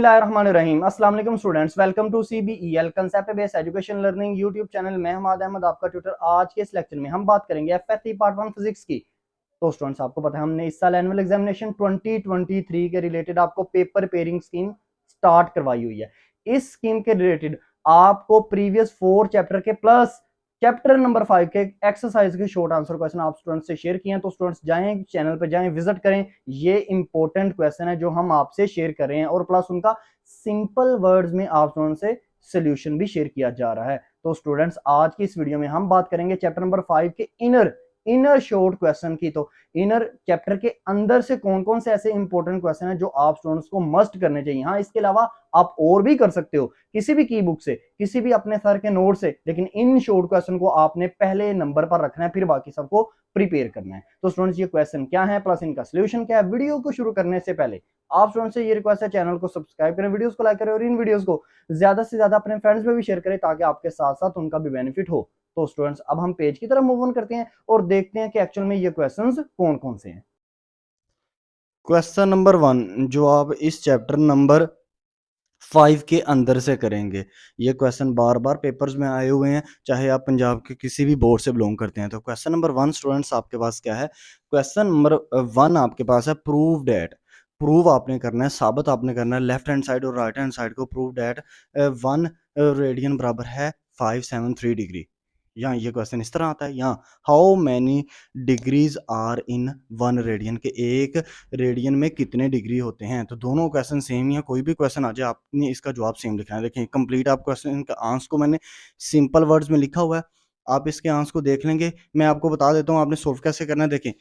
बिस्मिल्लाहिर्रहमानिर्रहीम। अस्सलाम वालेकुम students, welcome to CBEL concept based education learning YouTube channel. मैं हमाद अहमद आपका ट्यूटर। आज के इस लेक्चर में हम बात करेंगे एफएससी पार्ट 1 फिजिक्स की। तो स्टूडेंट्स, आपको पता है हमने इस साल एनुअल एग्जामिनेशन 2023 के रिलेटेड आपको पेपर पेयरिंग स्कीम स्टार्ट करवाई हुई है। इस स्कीम के रिलेटेड आपको प्रीवियस 4 चैप्टर के प्लस चैप्टर नंबर 5 के एक्सरसाइज के शॉर्ट आंसर क्वेश्चन आप स्टूडेंट्स से शेयर किए हैं। तो स्टूडेंट्स जाएं, चैनल पर जाएं, विजिट करें। ये इंपॉर्टेंट क्वेश्चन है जो हम आपसे शेयर कर रहे हैं और प्लस उनका सिंपल वर्ड्स में आप स्टूडेंट से सोल्यूशन भी शेयर किया जा रहा है। तो स्टूडेंट्स, आज की इस वीडियो में हम बात करेंगे चैप्टर नंबर 5 के इनर इनर शॉर्ट क्वेश्चन की। तो इनर चैप्टर के अंदर से कौन कौन से ऐसे इंपॉर्टेंट क्वेश्चन है जो आप स्टूडेंट्स को मस्ट करने चाहिए। हाँ, इसके अलावा आप और भी कर सकते हो किसी भी की बुक से, किसी भी अपने सर के नोट से, लेकिन इन शॉर्ट क्वेश्चन को आपने पहले नंबर पर रखना है, फिर बाकी सबको प्रिपेयर करना है। तो स्टूडेंट्स, ये क्वेश्चन क्या है प्लस इनका सोल्यूशन क्या है, वीडियो को शुरू करने से पहले आप स्टूडेंट्स से ये रिक्वेस्ट है, चैनल को सब्सक्राइब करें, वीडियोस को लाइक करें और इन वीडियोस को ज्यादा से ज्यादा अपने फ्रेंड्स में भी शेयर करें ताकि आपके साथ साथ उनका भी बेनिफिट हो। तो स्टूडेंट्स, अब हम पेज की तरफ मूव ऑन करते हैं और देखते हैं कि एक्चुअल में ये क्वेश्चंस कौन कौन से हैं। क्वेश्चन नंबर 1 जो आप इस चैप्टर नंबर 5 के अंदर से करेंगे। ये क्वेश्चन बार बार पेपर्स में आए हुए हैं, चाहे आप पंजाब के किसी भी बोर्ड से बिलोंग करते हैं। तो क्वेश्चन नंबर 1 स्टूडेंट्स आपके पास क्या है? क्वेश्चन नंबर 1 आपके पास है प्रूव डेट। प्रूव आपने करना है, साबित आपने करना है, लेफ्ट हैंड साइड और राइट हैंड साइड को। प्रूव डेट 1 रेडियन बराबर है 573 डिग्री। यहाँ ये क्वेश्चन इस तरह आता है, यहाँ how many degrees are in 1 radian, के एक रेडियन में कितने डिग्री होते हैं। तो दोनों क्वेश्चन सेम ही है, कोई भी क्वेश्चन आ जाए आपने इसका जवाब सेम लिखना है। देखिए कंप्लीट आप क्वेश्चन का आंसर को मैंने सिंपल वर्ड्स में लिखा हुआ है, आप इसके आंसर को देख लेंगे। मैं आपको बता देता हूँ आपने सोल्व कैसे करना है। देखें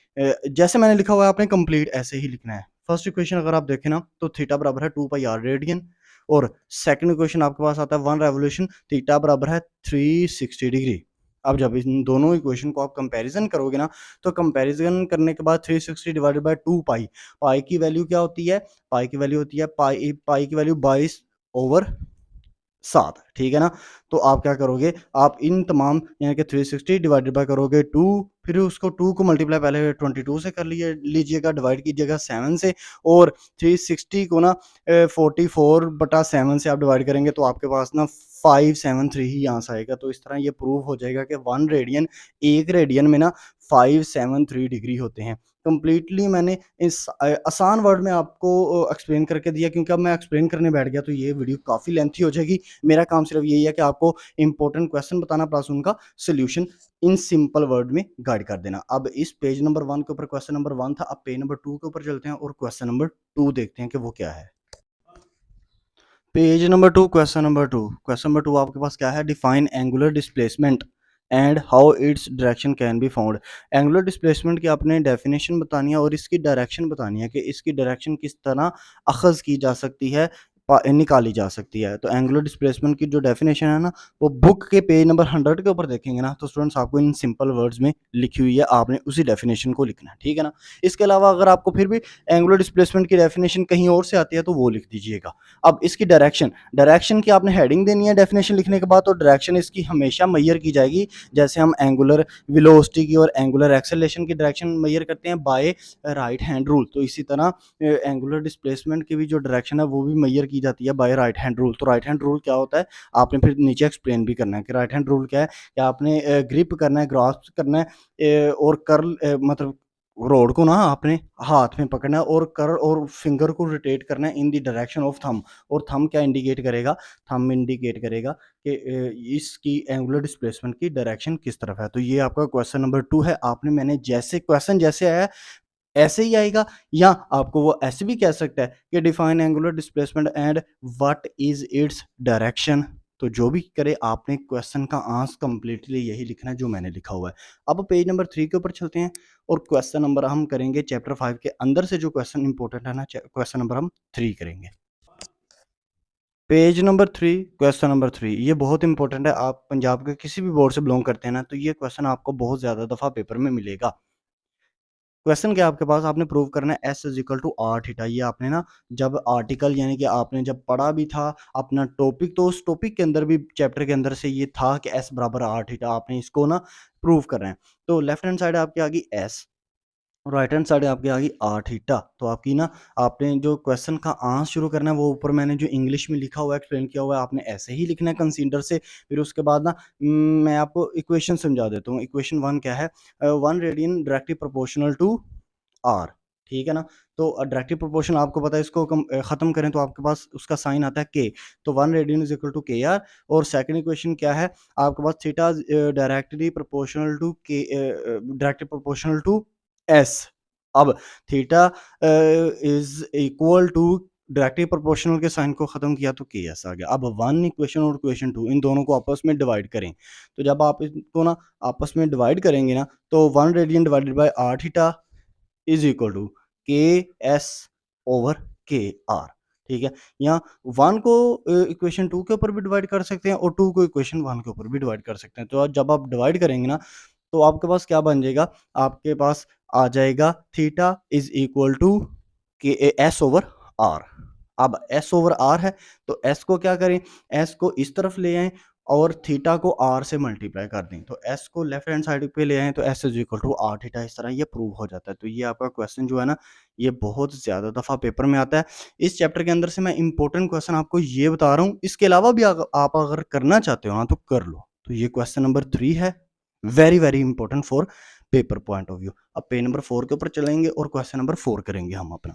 जैसे मैंने लिखा हुआ है आपने कंप्लीट ऐसे ही लिखना है। फर्स्ट इक्वेशन अगर आप देखें ना तो थीटा बराबर है 2 पाई आर रेडियन, और सेकंड इक्वेशन आपके पास आता है 1 रेवोल्यूशन, थीटा बराबर है 360 डिग्री। अब जब इन दोनों इक्वेशन को आप कंपैरिजन करोगे ना, तो कंपैरिजन करने के बाद 360 डिवाइडेड बाय 2 पाई, पाई की वैल्यू क्या होती है? पाई की वैल्यू होती है पाई की वैल्यू 22/7, ठीक है ना। तो आप क्या करोगे, आप इन तमाम यानी कि 360 डिवाइडेड बाय करोगे 2, फिर उसको 2 को मल्टीप्लाई पहले 22 से कर लीजिएगा, डिवाइड कीजिएगा 7 से, और 360 को ना 44/7 से आप डिवाइड करेंगे तो आपके पास ना 573 ही आंसर आएगा। तो इस तरह ये प्रूव हो जाएगा कि 1 रेडियन, एक रेडियन में ना 573 डिग्री होते हैं। कंप्लीटली मैंने इस आसान वर्ड में आपको एक्सप्लेन करके दिया, क्योंकि अब मैं एक्सप्लेन करने बैठ गया तो ये वीडियो काफ़ी लेंथी हो जाएगी। मेरा काम सिर्फ यही है कि आपको इंपॉर्टेंट क्वेश्चन बताना प्लस उनका सोल्यूशन इन सिंपल वर्ड में गाइड कर देना। अब इस पेज नंबर 1 के ऊपर क्वेश्चन नंबर 1 था, अब पेज नंबर 2 के ऊपर चलते हैं और क्वेश्चन नंबर 2 देखते हैं कि वो क्या है। Page number 2 question number 2, question number 2 आपके पास क्या है? Define angular displacement and how its direction can be found. Angular displacement की आपने डेफिनेशन बतानी है और इसकी डायरेक्शन बतानी है कि इसकी डायरेक्शन किस तरह अखज़ की जा सकती है, निकाली जा सकती है। तो एंगुलर डिस्प्लेसमेंट की जो डेफिनेशन है ना, वो बुक के पेज नंबर 100 के ऊपर देखेंगे ना, तो स्टूडेंट्स आपको इन सिंपल वर्ड्स में लिखी हुई है, आपने उसी डेफिनेशन को लिखना है, ठीक है ना। इसके अलावा अगर आपको फिर भी एंगुलर डिस्प्लेसमेंट की डेफिनेशन कहीं और से आती है तो वो लिख दीजिएगा। अब इसकी डायरेक्शन की आपने हेडिंग देनी है डेफिनेशन लिखने के बाद, तो डायरेक्शन इसकी हमेशा मेजर की जाएगी जैसे हम एंगुलर वेलोसिटी की और एंगुलर एक्सेलरेशन की डायरेक्शन मेजर करते हैं बाय राइट हैंड रूल। तो इसी तरह एंगुलर डिस्प्लेसमेंट की भी जो डायरेक्शन है वो भी मेजर की जाती है बाय राइट हैंड रूल। तो राइट हैंड रूल क्या होता है, आपने फिर नीचे एक्सप्लेन भी करना है कि राइट हैंड रूल क्या है, कि आपने ग्रिप करना है, ग्रास्प करना है, और कर्ल मतलब रोड को ना आपने हाथ में पकड़ना है और कर और फिंगर को रोटेट करना है in the direction of thumb. और थंब क्या इंडिकेट करेगा? थंब इंडिकेट करेगा कि इसकी एंगुलर डिस्प्लेसमेंट की डायरेक्शन किस तरफ है। तो ये आपका क्वेश्चन नंबर 2 है। आपने मैंने जैसे क्वेश्चन जैसे आया ऐसे ही आएगा, या आपको वो ऐसे भी कह सकता है कि define angular displacement and what is its direction. तो जो भी करे आपने क्वेश्चन का आंसर कंप्लीटली यही लिखना है जो मैंने लिखा हुआ है। अब पेज नंबर 3 के ऊपर चलते हैं और क्वेश्चन नंबर हम करेंगे चैप्टर 5 के अंदर से जो क्वेश्चन इंपॉर्टेंट है ना, क्वेश्चन नंबर हम 3 करेंगे। पेज नंबर 3 क्वेश्चन नंबर 3 ये बहुत इंपॉर्टेंट है। आप पंजाब के किसी भी बोर्ड से बिलोंग करते हैं ना, तो ये क्वेश्चन आपको बहुत ज़्यादा दफ़ा पेपर में मिलेगा। क्वेश्चन क्या आपके पास, आपने प्रूव करना है S is equal to R theta. ये आपने ना जब आर्टिकल यानी कि आपने जब पढ़ा भी था अपना टॉपिक, तो उस टॉपिक के अंदर भी चैप्टर के अंदर से ये था कि S बराबर आर थीटा, आपने इसको ना प्रूव करना है। तो लेफ्ट हैंड साइड आपकी आ गई S, राइट हैंड साइड आपकी आ गई आर थीटा। तो आपकी ना आपने जो क्वेश्चन का आंसर शुरू करना है वो ऊपर मैंने जो इंग्लिश में लिखा हुआ है एक्सप्लेन किया हुआ है आपने ऐसे ही लिखना है कंसीडर से। फिर उसके बाद ना मैं आपको इक्वेशन समझा देता हूँ। इक्वेशन 1 क्या है? 1 radian directly proportional to R, ठीक है ना? तो डायरेक्टली प्रोपोर्शनल आपको पता है इसको ख़त्म करें तो आपके पास उसका साइन आता है के। तो 1 radian is equal to k r. और सेकंड इक्वेशन क्या है? आपके पास theta directly proportional to directly proportional to s. अब theta is equal to directly proportional के साइन को ख़त्म किया तो केएस आ गया। अब 1 इक्वेशन और इक्वेशन 2 इन दोनों को आपस में डिवाइड करें। तो जब आप इनको ना आपस में डिवाइड करेंगे ना तो 1 radian divided by R theta is equal to K S over K R, ठीक है? यहाँ 1 को इक्वेशन 2 के ऊपर भी डिवाइड कर सकते हैं और 2 को इक्वेशन 1 के ऊपर भी डिवाइड कर सकते हैं। तो जब आप डिवाइड करेंगे ना तो आपके पास क्या बन जाएगा? आपके पास आ जाएगा theta is equal to K S over are. अब एस ओवर आर है तो एस को क्या करें? एस को इस तरफ ले आएँ और थीटा को आर से मल्टीप्लाई कर दें। तो एस को लेफ्ट हैंड साइड पे ले आएँ तो S is equal to R theta, इस तरह ये प्रूव हो जाता है। तो ये आपका क्वेश्चन जो है ना, ये बहुत ज़्यादा दफ़ा पेपर में आता है। इस चैप्टर के अंदर से मैं इम्पोर्टेंट क्वेश्चन आपको ये बता रहा हूँ। इसके अलावा भी आप अगर करना चाहते हो ना तो कर लो। तो ये क्वेश्चन नंबर 3 है। Very, very important for paper point of view. अब पेज नंबर 4 के ऊपर चलेंगे और क्वेश्चन नंबर 4 करेंगे हम अपना।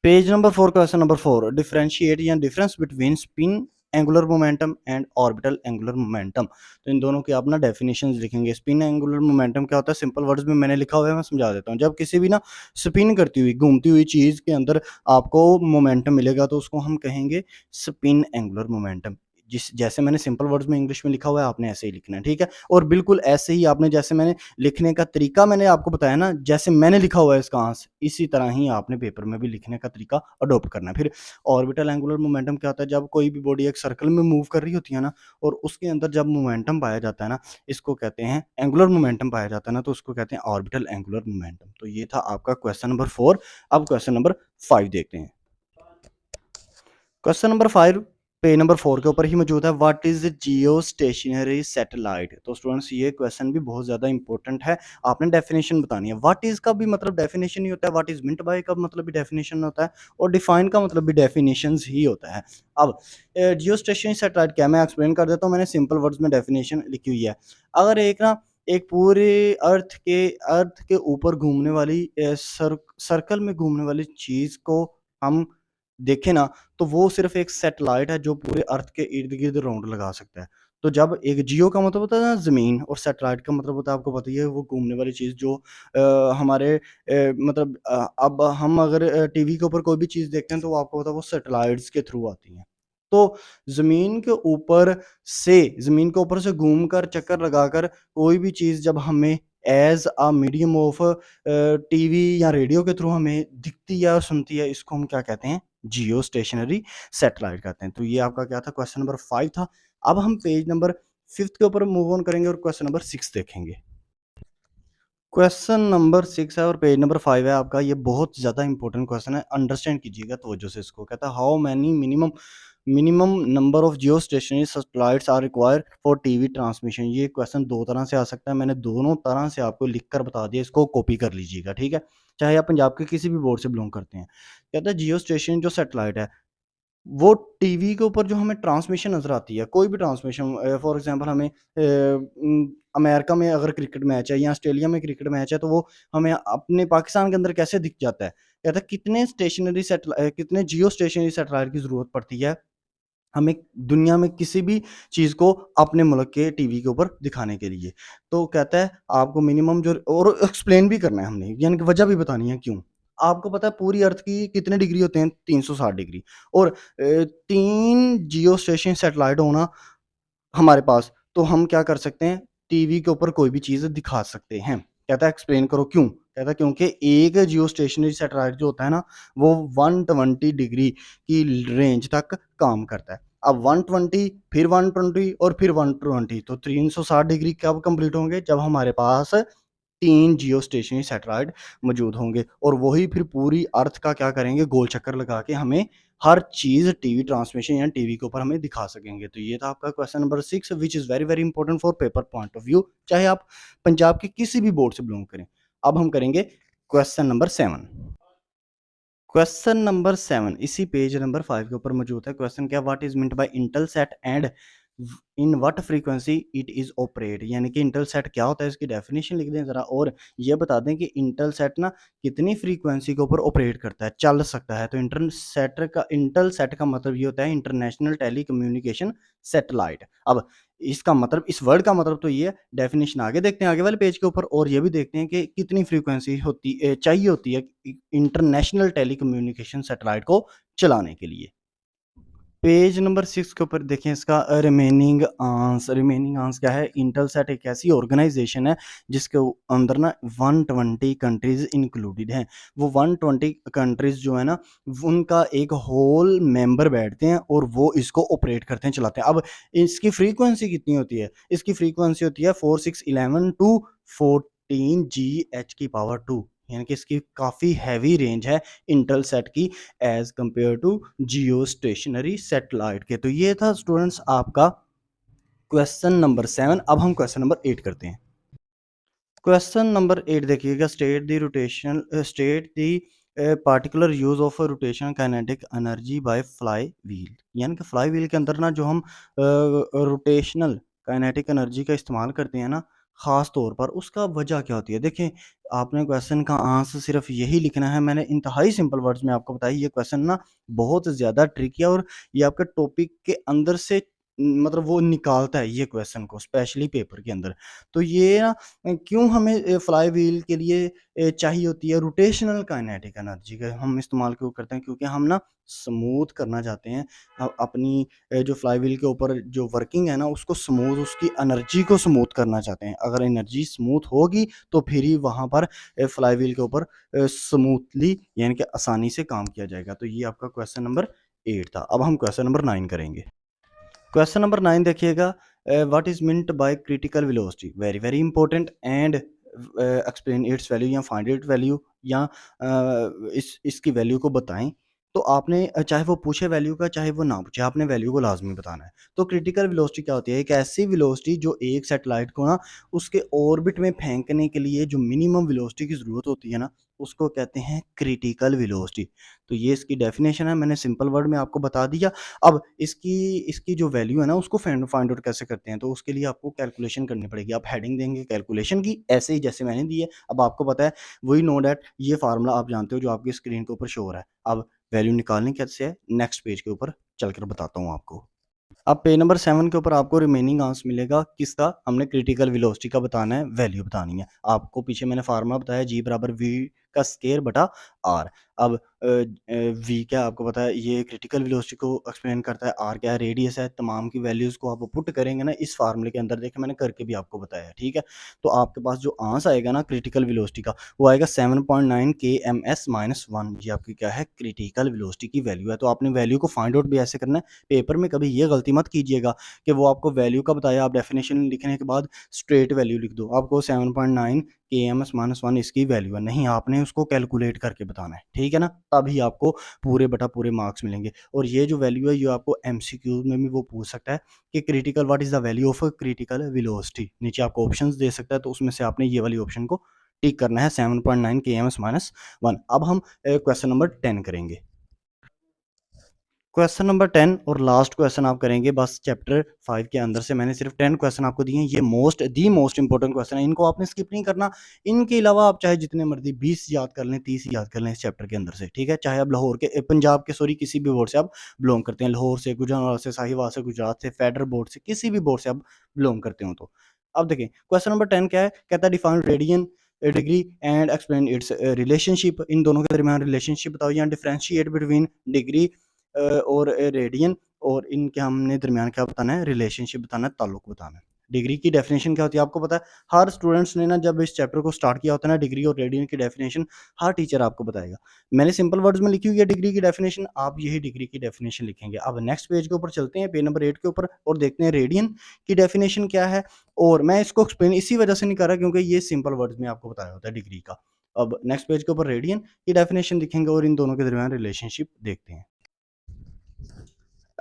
Page number 4 question number 4 differentiate या difference between spin angular momentum and orbital angular momentum. तो इन दोनों की आप ना डेफिनेशंस लिखेंगे। स्पिन एंगुलर मोमेंटम क्या होता है? सिंपल वर्ड्स में मैंने लिखा हुआ है, मैं समझा देता हूँ। जब किसी भी ना स्पिन करती हुई घूमती हुई चीज़ के अंदर आपको मोमेंटम मिलेगा तो उसको हम कहेंगे स्पिन एंगुलर मोमेंटम। जिस जैसे मैंने सिंपल वर्ड्स में इंग्लिश में लिखा हुआ है आपने ऐसे ही लिखना है, ठीक है? और बिल्कुल ऐसे ही आपने जैसे मैंने लिखने का तरीका मैंने आपको बताया ना, जैसे मैंने लिखा हुआ है इसका आंसर, इसी तरह ही आपने पेपर में भी लिखने का तरीका अडॉप्ट करना है। फिर ऑर्बिटल एंगुलर मोमेंटम क्या होता है? जब कोई भी बॉडी एक सर्कल में मूव कर रही होती है ना और उसके अंदर जब मोमेंटम पाया जाता है ना, इसको कहते हैं एंगुलर मोमेंटम पाया जाता है ना, तो उसको कहते हैं ऑर्बिटल एंगुलर मोमेंटम। तो ये था आपका क्वेश्चन नंबर 4। अब क्वेश्चन नंबर 5 देखते हैं। क्वेश्चन नंबर 5 पेज नंबर 4 के ऊपर ही मौजूद है। What is Jio stationery satellite? तो स्टूडेंट्स ये क्वेश्चन भी बहुत ज़्यादा इंपॉर्टेंट है। आपने डेफिनेशन बतानी है। व्हाट इज का भी मतलब डेफिनेशन ही होता है, व्हाट इज मिंट बाय का मतलब भी डेफिनेशन होता है और डिफाइन का मतलब भी डेफिनेशंस ही होता है। अब जियो स्टेशनरी सैटेलाइट क्या, मैं एक्सप्लेन कर देता हूँ। मैंने सिंपल वर्ड्स में डेफिनेशन लिखी हुई है। अगर एक पूरे अर्थ के ऊपर घूमने वाली सर्कल में घूमने वाली चीज़ को हम देखें ना, तो वो सिर्फ़ एक सैटेलाइट है जो पूरे अर्थ के इर्द-गिर्द राउंड लगा सकता है। तो जब एक जियो का मतलब होता है ना ज़मीन और सैटेलाइट का मतलब होता है आपको पता ही है वो घूमने वाली चीज़ जो हमारे मतलब अब हम अगर टीवी के ऊपर कोई भी चीज़ देखते हैं तो आपको पता है वो सैटेलाइट्स के थ्रू आती हैं। तो ज़मीन के ऊपर से घूमकर चक्कर लगाकर कोई भी चीज़ जब हमें as a medium of TV या रेडियो के थ्रू हमें दिखती है और सुनती है, इसको हम क्या कहते हैं? जियो स्टेशनरी सैटेलाइट कहते हैं। तो ये आपका क्या था? क्वेश्चन नंबर 5 था। अब हम पेज नंबर 5 के ऊपर मूव ऑन करेंगे और क्वेश्चन नंबर 6 देखेंगे। क्वेश्चन नंबर 6 है और पेज नंबर 5 है आपका। ये बहुत ज़्यादा इंपॉर्टेंट क्वेश्चन है, अंडरस्टैंड कीजिएगा तवज्जो से इसको। कहता है how many minimum number of geostationary satellites are required for TV transmission. ये क्वेश्चन 2 तरह से आ सकता है, मैंने दोनों तरह से आपको लिख कर बता दिया, इसको कॉपी कर लीजिएगा, ठीक है? चाहे आप पंजाब के किसी भी बोर्ड से बिलॉन्ग करते हैं। कहता है जियो स्टेशन जो सैटेलाइट है वो टीवी के ऊपर जो हमें ट्रांसमिशन नज़र आती है, कोई भी ट्रांसमिशन फॉर एग्ज़ाम्पल हमें अमेरिका में अगर क्रिकेट मैच है या ऑस्ट्रेलिया में क्रिकेट मैच है, तो वो हमें अपने पाकिस्तान के अंदर कैसे दिख जाता है? कहता है कितने जियो स्टेशनरी सैटेलाइट की ज़रूरत पड़ती है, हमें दुनिया में किसी भी चीज़ को अपने मुल्क के टीवी के ऊपर दिखाने के लिए। तो कहता है आपको मिनिमम जो और एक्सप्लेन भी करना है हमने, यानी कि वजह भी बतानी है क्यों। आपको पता है पूरी अर्थ की कितने डिग्री होते हैं? 360 डिग्री। और 3 जियो स्टेशन सैटेलाइट होना हमारे पास, तो हम क्या कर सकते हैं? टीवी के ऊपर कोई भी चीज़ दिखा सकते हैं। कहता है एक्सप्लेन करो क्यों? कहता है क्योंकि एक जियो स्टेशनरी सैटेलाइट जो होता है ना, वो 120 डिग्री की रेंज तक काम करता है। अब 120 फिर 120 और फिर 120 तो 360 डिग्री कब कंप्लीट होंगे? जब हमारे पास 3 जियो स्टेशनरी सैटेलाइट मौजूद होंगे और वही फिर पूरी अर्थ का क्या करेंगे? गोल चक्कर लगा के हमें हर चीज़ टीवी ट्रांसमिशन या टीवी के ऊपर हमें दिखा सकेंगे। तो ये था आपका question number 6 which is very, very important for paper point of view, चाहे आप पंजाब के किसी भी बोर्ड से बिलॉन्ग करें। अब हम करेंगे क्वेश्चन नंबर 7। क्वेश्चन नंबर 7 इसी पेज नंबर 5 के ऊपर मौजूद है। क्वेश्चन क्या, what is meant by Intelsat and in what frequency it is operate, यानी कि इंटेलसेट क्या होता है, इसकी डेफिनेशन लिख दें ज़रा, और ये बता दें कि इंटेलसेट ना कितनी फ्रीक्वेंसी के ऊपर ऑपरेट करता है, चल सकता है। तो इंटेलसेट का मतलब ये होता है इंटरनेशनल टेली कम्युनिकेशन सैटेलाइट। अब इसका मतलब, इस वर्ड का मतलब तो ये है। डेफिनेशन आगे देखते हैं आगे वाले पेज के ऊपर, और ये भी देखते हैं कि कितनी फ्रीक्वेंसी चाहिए होती है इंटरनेशनल टेलीकम्युनिकेशन सैटेलाइट को चलाने के लिए। पेज नंबर 6 के ऊपर देखें इसका रिमेनिंग आर्म्स क्या है। इंटेलसैट एक ऐसी ऑर्गेनाइजेशन है जिसके अंदर ना 120 कंट्रीज इंक्लूडेड हैं। वो 120 कंट्रीज जो है ना, उनका एक होल मेंबर बैठते हैं और वो इसको ऑपरेट करते हैं, चलाते हैं। अब इसकी फ्रीक्वेंसी कितनी होती है, इसकी फ्रीक्वेंसी होती है 4611 टू 14 GH की पावर 2, यानी कि इसकी काफ़ी हैवी रेंज है इंटेलसैट की as compared to geostationary satellite के। तो ये था स्टूडेंट्स आपका क्वेश्चन नंबर 7। अब हम क्वेश्चन नंबर 8 करते हैं। क्वेश्चन नंबर 8 देखिएगा, state the particular use of rotational kinetic energy by fly wheel, यानी कि फ्लाई व्हील के अंदर ना जो हम रोटेशनल काइनेटिक एनर्जी का इस्तेमाल करते हैं ना, ख़ास तौर पर उसका वजह क्या होती है। देखें, आपने क्वेश्चन का आंसर सिर्फ यही लिखना है। मैंने इंतहाई सिंपल वर्ड्स में आपको बताया, ये क्वेश्चन ना बहुत ज़्यादा ट्रिकी है और ये आपके टॉपिक के अंदर से मतलब वो निकालता है ये क्वेश्चन को, स्पेशली पेपर के अंदर। तो ये ना क्यों हमें फ्लाई व्हील के लिए चाहिए होती है रोटेशनल काइनेटिक एनर्जी का हम इस्तेमाल क्यों करते हैं, क्योंकि हम ना स्मूथ करना चाहते हैं अपनी जो फ्लाई व्हील के ऊपर जो वर्किंग है ना, उसको स्मूथ, उसकी एनर्जी को स्मूथ करना चाहते हैं। अगर एनर्जी स्मूथ होगी तो फिर ही वहाँ पर फ्लाई व्हील के ऊपर स्मूथली यानी कि आसानी से काम किया जाएगा। तो ये आपका क्वेश्चन नंबर 8 था। अब हम क्वेश्चन नंबर 9 करेंगे। क्वेश्चन नंबर 9 देखिएगा, what is meant by critical velocity, very very important, and explain its value या फाइंड इट वैल्यू, या इसकी वैल्यू को बताएं। तो आपने चाहे वो पूछे वैल्यू का चाहे वो ना पूछे, आपने वैल्यू को लाजमी बताना है। तो क्रिटिकल वेलोसिटी क्या होती है, एक ऐसी वेलोसिटी जो एक सैटेलाइट को ना उसके ऑर्बिट में फेंकने के लिए जो मिनिमम वेलोसिटी की ज़रूरत होती है ना, उसको कहते हैं क्रिटिकल वेलोसिटी। तो ये इसकी डेफिनेशन है, मैंने सिंपल वर्ड में आपको बता दिया। अब इसकी इसकी जो वैल्यू है ना, उसको फाइंड आउट कैसे करते हैं, तो उसके लिए आपको कैलकुलेशन करनी पड़ेगी। आप हेडिंग देंगे कैलकुलेशन की, ऐसे ही जैसे मैंने दी है। अब आपको पता है, वी नो दैट, ये फार्मूला आप जानते हो जो आपकी स्क्रीन के ऊपर शो हो रहा है। अब वैल्यू निकालनी कैसे है, नेक्स्ट पेज के ऊपर चलकर बताता हूँ आपको। अब पेज नंबर 7 के ऊपर आपको रिमेनिंग आंसर मिलेगा किसका, हमने क्रिटिकल वेलोसिटी का बताना है, वैल्यू बतानी है। आपको पीछे मैंने फार्मूला बताया, जी बराबर वी का स्क्वायर बटा आर। अब वी क्या आपको पता है, ये क्रिटिकल वेलोसिटी को एक्सप्लेन करता है, आर क्या है, रेडियस है। तमाम की वैल्यूज़ को आप पुट करेंगे ना इस फार्मूले के अंदर, देखिए मैंने करके भी आपको बताया है, ठीक है। तो आपके पास जो आंसर आएगा ना क्रिटिकल वेलोसिटी का, वो आएगा 7.9 kms-1। ये आपकी क्या है, क्रिटिकल वेलोसिटी की वैल्यू है। तो आपने वैल्यू को फाइंड आउट भी ऐसे करना है। पेपर में कभी ये गलती मत कीजिएगा कि वो आपको वैल्यू का बताया, आप डेफिनेशन लिखने के बाद स्ट्रेट वैल्यू लिख दो। आपको 7.9 kms-1 इसकी वैल्यू है, नहीं, आपने उसको कैलकुलेट करके बताना है, ठीक है ना। तभी आपको पूरे बटा पूरे मार्क्स मिलेंगे। और ये जो वैल्यू है, ये आपको एमसीक्यू में भी वो पूछ सकता है कि critical, what is the value of critical velocity. नीचे आपको ऑप्शंस दे सकता है, तो उसमें से आपने ये वाली ऑप्शन को टिक करना है, 7.9 kms-1। अब हम क्वेश्चन नंबर 10 करेंगे। क्वेश्चन नंबर 10 और लास्ट क्वेश्चन आप करेंगे बस चैप्टर 5 के अंदर से। मैंने सिर्फ 10 क्वेश्चन आपको दिए हैं, ये मोस्ट इंपॉर्टेंट क्वेश्चन है, इनको आपने स्किप नहीं करना। इनके अलावा आप चाहे जितने मर्जी 20 याद कर लें, 30 याद कर लें इस चैप्टर के अंदर से, ठीक है। चाहे आप लाहौर के पंजाब के सॉरी किसी भी बोर्ड से आप बिलोंग करते हैं, लाहौर से, गुजरांवाला से, साहिवाल से, गुजरात से, फेडरल बोर्ड से, किसी भी बोर्ड से आप बिलोंग करते हो। तो अब देखें क्वेश्चन नंबर 10 क्या है, कहता है define radian degree and explain its relationship, इन दोनों के दरमियान रिलेशनशिप बताओ, या डिफरेंशिएट बिटवीन डिग्री और रेडियन, और इनके हमने दरमियान क्या बताना है, रिलेशनशिप बताना है, ताल्लुक बताना है। डिग्री की डेफिनेशन क्या होती है आपको पता है। हर स्टूडेंट्स ने ना जब इस चैप्टर को स्टार्ट किया होता है ना, डिग्री और रेडियन की डेफिनेशन हर टीचर आपको बताएगा। मैंने सिंपल वर्ड्स में लिखी हुई है डिग्री की डेफिनेशन, आप यही डिग्री की डेफिनेशन लिखेंगे। अब नेक्स्ट पेज के ऊपर चलते हैं, पेज नंबर 8 के ऊपर, और देखते हैं रेडियन की डेफिनेशन क्या है। और मैं इसको एक्सप्लेन इसी वजह से नहीं कर रहा क्योंकि ये सिंपल वर्ड्स में आपको बताया होता है डिग्री का। अब नेक्स्ट पेज के ऊपर रेडियन की डेफिनेशन दिखेंगे और इन दोनों के दरमियान रिलेशनशिप देखते हैं।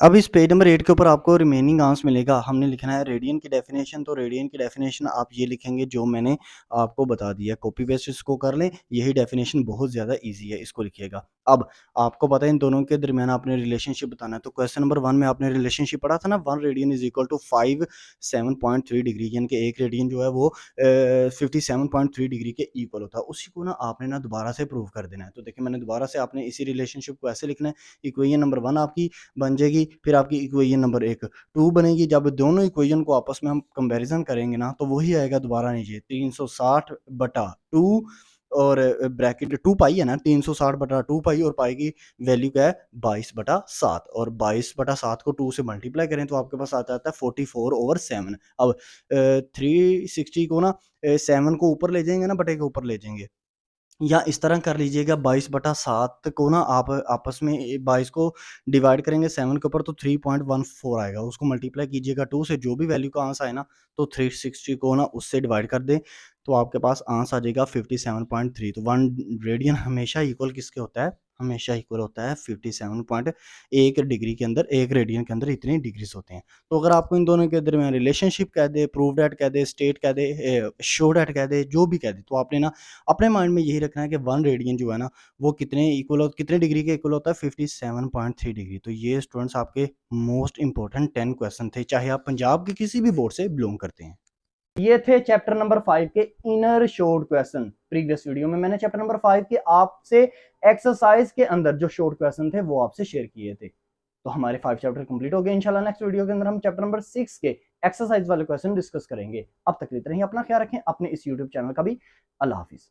अब इस पेज नंबर 8 के ऊपर आपको रिमेनिंग आंसर मिलेगा। हमने लिखना है रेडियन की डेफिनेशन, तो रेडियन की डेफिनेशन आप ये लिखेंगे जो मैंने आपको बता दिया। कॉपी पेस्ट इसको कर लें, यही डेफिनेशन बहुत ज़्यादा ईज़ी है, इसको लिखिएगा। अब आपको पता है इन दोनों के दरमियान आपने रिलेशनशिप बताना है, तो क्वेश्चन नंबर 1 में आपने रिलेशनशिप पढ़ा था ना, 1 radian is equal to 57.3 degree, यानी कि 1 रेडियन जो है वो 57.3 डिग्री के इक्वल होता है। उसी को ना आपने ना दोबारा से प्रूव कर देना है। तो देखिए मैंने दोबारा से आपने इसी रिलेशनशिप को ऐसे लिखना है, इक्वेशन नंबर 1 आपकी बन जाएगी, फिर आपकी इक्वेशन नंबर 1 2 बनेगी। जब दोनों इक्वेशन को आपस में हम कंपैरिज़न करेंगे ना, तो वही आएगा दोबारा नीचे 360/2 और ब्रैकेट 2 पाई है ना, 360/2 पाई, और पाई की वैल्यू क्या है 22/7, और 22/7 को 2 से मल्टीप्लाई करें तो आपके पास आ जाता है 44/7। अब 360 को ना 7 को ऊपर ले जाएँगे ना, बटे के ऊपर ले जाएँगे, या इस तरह कर लीजिएगा 22/7 को ना आप आपस में 22 को डिवाइड करेंगे 7 के ऊपर, तो 3.14 आएगा। उसको मल्टीप्लाई कीजिएगा 2 से, जो भी वैल्यू का आंसर आए ना, तो 360 को ना उससे डिवाइड कर दें, तो आपके पास आंसर आ जाएगा 57.3। तो 1 रेडियन हमेशा इक्वल किसके होता है? हमेशा इक्वल होता है 57.1 डिग्री के अंदर, 1 रेडियन के अंदर इतनी डिग्रीज़ होते हैं। तो अगर आपको इन दोनों के दरमियान रिलेशनशिप कह दे, प्रूव दैट कह दे, स्टेट कह दे, शो दैट कह दे, जो भी कह दे, तो आपने ना अपने माइंड में यही रखना है कि 1 रेडियन जो है ना, वो कितने डिग्री के इक्वल होता है? 57.3 डिग्री। तो ये स्टूडेंट्स आपके मोस्ट इम्पोर्टेंट 10 क्वेश्चन थे, चाहे आप पंजाब के किसी भी बोर्ड से बिलॉन्ग करते हैं। ये थे चैप्टर नंबर 5 के inner short question. Previous video में मैंने चैप्टर नंबर 5 के आपसे एक्सरसाइज के अंदर जो शॉर्ट क्वेश्चन थे वो आपसे शेयर किए थे। तो हमारे 5 चैप्टर कंप्लीट हो गए। इंशाल्लाह नेक्स्ट वीडियो के अंदर हम चैप्टर नंबर 6 के एक्सरसाइज वाले क्वेश्चन डिस्कस करेंगे। अब तक इतना ही, अपना ख्याल रखें, अपने इस यूट्यूब चैनल का भी। अल्लाह हाफिज।